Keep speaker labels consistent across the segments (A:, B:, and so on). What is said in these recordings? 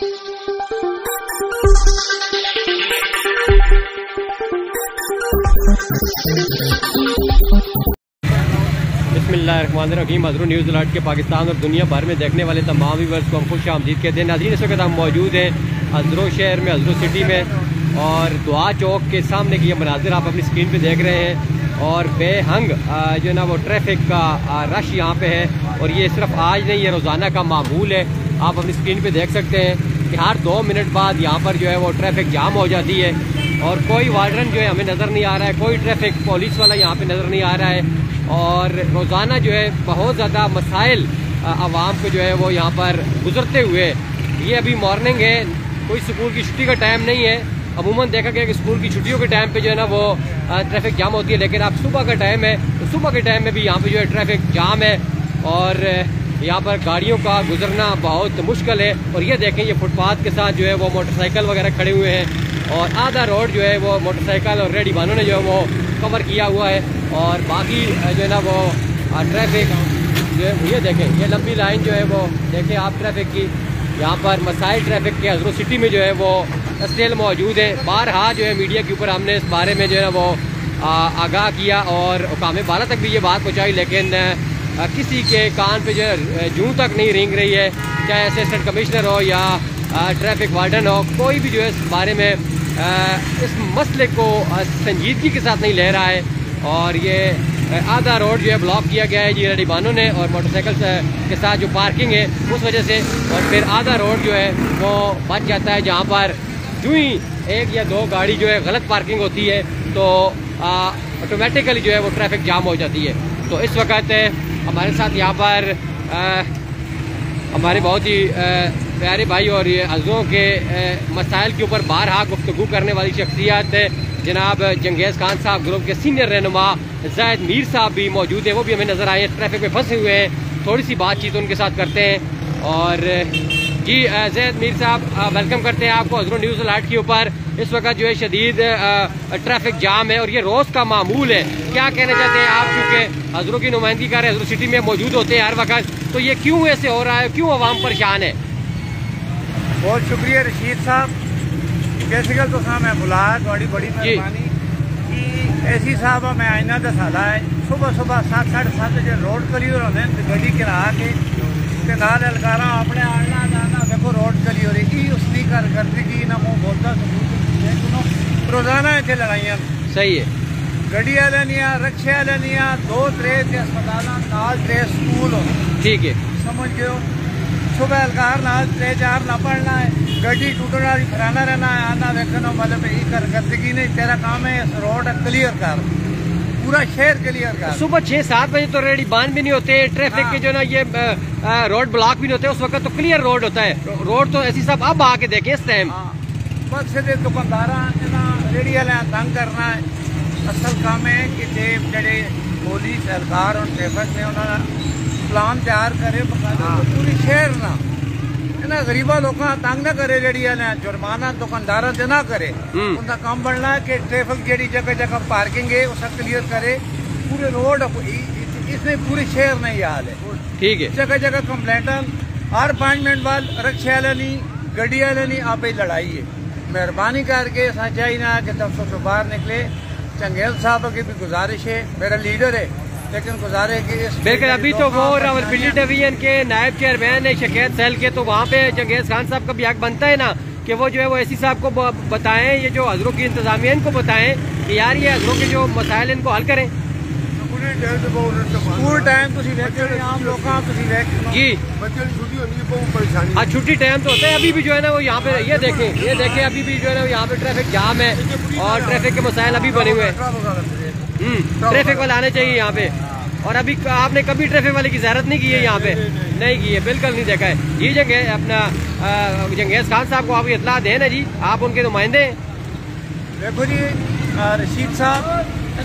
A: बिस्मिल्लाहिर्रहमानिर्रहीम। हज़रत news alert के पाकिस्तान और दुनिया भर में देखने वाले तमाम व्यूअर्स को हम खुश आमदीद कहते हैं। नाज़रीन, इस वक्त हम मौजूद हैं हज़रत शहर में, हज़रत सिटी में, और दुआ चौक के सामने की ये मनाजिर आप अपनी स्क्रीन पे देख रहे हैं। और बेहंग जो है ना वो ट्रैफिक का रश यहाँ पे है, और ये सिर्फ आज नहीं, ये रोज़ाना का मामूल है। आप अपनी स्क्रीन पे देख सकते हैं कि हर 2 मिनट बाद यहाँ पर जो है वो ट्रैफिक जाम हो जाती है, और कोई वार्डन जो है हमें नज़र नहीं आ रहा है, कोई ट्रैफिक पुलिस वाला यहाँ पे नज़र नहीं आ रहा है। और रोज़ाना जो है बहुत ज़्यादा मसाइल आवाम को जो है वो यहाँ पर गुजरते हुए, ये अभी मॉर्निंग है, कोई स्कूल की छुट्टी का टाइम नहीं है। अमूमन देखा गया कि स्कूल की छुट्टियों के टाइम पे जो है ना वो ट्रैफिक जाम होती है, लेकिन अब सुबह का टाइम है, तो सुबह के टाइम में भी यहाँ पे जो है ट्रैफिक जाम है, और यहाँ पर गाड़ियों का गुजरना बहुत मुश्किल है। और ये देखें, ये फुटपाथ के साथ जो है वो मोटरसाइकिल वगैरह खड़े हुए हैं, और आधा रोड जो है वो मोटरसाइकिल और रेडी वालों ने जो है वो कवर किया हुआ है, और बाकी जो है ना वो ट्रैफिक जो है ये देखें, ये लंबी लाइन जो है वो देखें आप ट्रैफिक की। यहाँ पर मसाइल ट्रैफिक के हज़रत सिटी में जो है वो स्टिल मौजूद है। बारहा जो है मीडिया के ऊपर हमने इस बारे में जो है ना वो आगाह किया और हुकाम बाला तक भी ये बात पहुँचाई, लेकिन किसी के कान पे जो है जूं तक नहीं रेंग रही है, चाहे असिस्टेंट कमिश्नर हो या ट्रैफिक वार्डन हो, कोई भी जो है इस बारे में इस मसले को संजीदगी के साथ नहीं ले रहा है। और ये आधा रोड जो है ब्लॉक किया गया है जी रेडीबानों ने, और मोटरसाइकिल के साथ जो पार्किंग है उस वजह से, और फिर आधा रोड जो है वो बच जाता है, जहाँ पर यूँ ही 1 या 2 गाड़ी जो है गलत पार्किंग होती है तो ऑटोमेटिकली जो है वो ट्रैफिक जाम हो जाती है। तो इस वक्त हमारे साथ यहाँ पर हमारे बहुत ही प्यारे भाई और ये अज़ों के मसाइल के ऊपर बारहा गुफ्तगू करने वाली शख्सियत जनाब जंगेज़ खान साहब, ग्रुप के सीनियर रहनुमा ज़ैद मीर साहब भी मौजूद है, वो भी हमें नज़र आए हैं, ट्रैफिक में फंसे हुए हैं। थोड़ी सी बातचीत उनके साथ करते हैं। और जी ज़ैद मीर साहब, वेलकम करते हैं आपको हज़रत न्यूज़ अलर्ट के ऊपर। इस वक्त जो है शदीद ट्रैफिक जाम है और ये रोज़ का मामूल है, क्या कहना चाहते हैं आप, क्योंकि हज़रों की नुमाइंदगी कर रहे हैं, हज़रत सिटी में मौजूद होते हैं हर वक्त, तो ये क्यों ऐसे हो रहा है, क्यों अवाम परेशान है?
B: बहुत शुक्रिया रशीद साहब, कैसे गल तो मैं बुलाया, थोड़ी बड़ी मेहरबानी कि ऐसी साहब मैं आईना दसाला है। सुबह सुबह 7, 7:30 बजे रोड क्लियर होते हैं, गड्डी गिरा के नाल ललकारा अपने आना जाना, देखो रोड क्लियर हो रही, उसकी करदगी ना मुँह बोलता रोजाना इतने लड़ाइया
A: सही है।
B: गड्डी वाले नहीं आ, रिक्शे वाले नहीं आ, 2-3 अस्पताल नाल 3 स्कूल हो, ठीक है, समझ गए। सुबह अलकार नाल 3-4 ना पढ़ना है, गड्डी टूटना फराना रहना है, आना देखना, मतलब ये करदगी नहीं, तेरा काम है रोड क्लियर कर, पूरा शहर क्लियर कर। सुबह 6-7 बजे तो रेडी बांध भी नहीं होते, ट्रैफिक के जो ना ये रोड ब्लॉक भी नहीं होते, उस वक्त तो क्लियर रोड होता है। रोड तो ऐसी सब अब आके देखें इस टाइम, बस सीधे दुकानदार रेडी वाले तंग करना है। असल काम है कि जे पुलिस सरकार और ट्रैफिक ने उन्होंने प्लान तैयार करे पूरी शहर ना इन्हें गरीबा लोगों तंग ना करे, रेडी वाले जुर्माना दुकानदार से ना करे। उनका काम बनना है कि ट्रैफिक जी जगह जगह पार्किंग है उसका क्लियर करे, पूरे रोड इसमें पूरे शहर में ये हाल है, ठीक है। जगह जगह कंप्लेंट हर 5 मिनट बाद रिक्शे वाले नहीं, गड्डी वाले नहीं, आप ही लड़ाई है। मेहरबानी करके सच्चाई ना कि दफ्तर से बाहर निकले। चंगेज़ साहब की भी गुजारिश है, मेरा लीडर है, लेकिन गुजारे कि बिल्कुल अभी तो वो रावलपिंडी डिवीजन के नायब चेयरमैन है शिकायत सेल के, तो वहाँ पे चंगेज़ खान साहब का भी हक बनता है ना कि वो जो है वो ऐसी साहब को बताएं, ये जो हज़रों की इंतजामिया इनको बताएं कि यार ये हज़रों के जो मसाइल इनको हल करें। पूरे टाइम जी हाँ, छुट्टी टाइम तो होता है। अभी भी जो है ना वो यहाँ पे ये देखें अभी भी जो है ना यहाँ पे ट्रैफिक जाम है, और ट्रैफिक के मसाइल अभी बने हुए हैं। ट्रैफिक वाले आने चाहिए यहाँ पे, और अभी आपने कभी ट्रैफिक वाले की ज़ियारत नहीं की है यहाँ पे? नहीं की है, बिल्कुल नहीं देखा है। ये जगह अपना जंगेज़ खान साहब को आप इत्तला दें ना जी, आप उनके नुमाइंदे हैं। देखो जी रशीद साहब,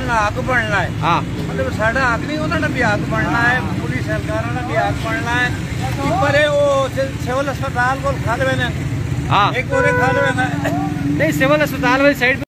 B: हक बनना है, हाँ, मतलब साढ़ा हक नहीं, उन्होंने भी हक बनना है, पुलिस सरकार ने भी हक बनना है। पर वो सिविल अस्पताल को खा लेना, हाँ, एक और खा लेना नहीं, सिविल अस्पताल वाली साइड